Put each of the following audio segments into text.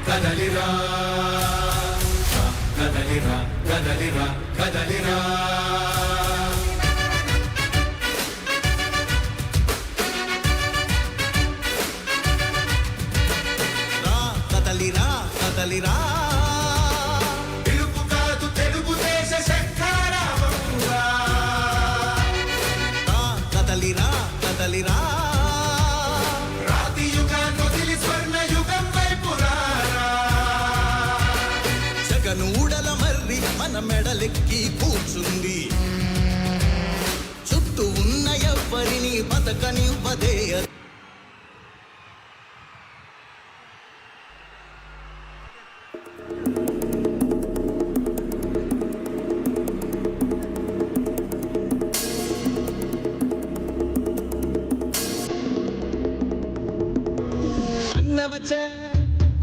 కదలిరా కదలిరా కదలిరా కదలిరా కదలిరా కదలిరా తెలుగు కాదు తెలుగుదేశ శంఖారావంగా కదలిరా కదలిరా రాతి యుగాన్ని వదిలి స్వర్ణ యుగం వైపు రారా జగనూడల మర్రి మన మెడలెక్కి కూర్చుంది చుట్టూ ఉన్న ఎవ్వరిని బతకనివ్వదే వచ్చే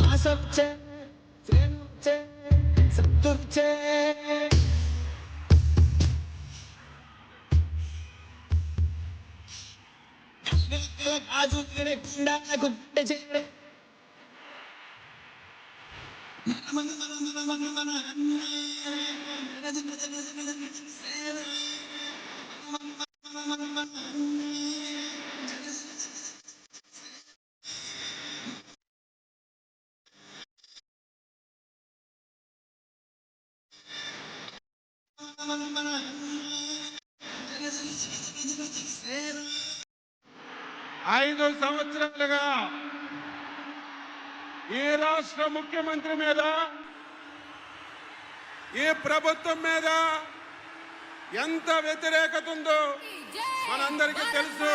ఆశ వచ్చే ప్రేమ వచ్చే సత్తు వచ్చే ఆజు కుండా గుడ్డ చేరే ఐదు సంవత్సరాలుగా ఈ రాష్ట్ర ముఖ్యమంత్రి మీద ఈ ప్రభుత్వం మీద ఎంత వ్యతిరేకత ఉందో మనందరికీ తెలుసు.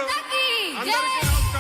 అందరికీ నమస్కారం.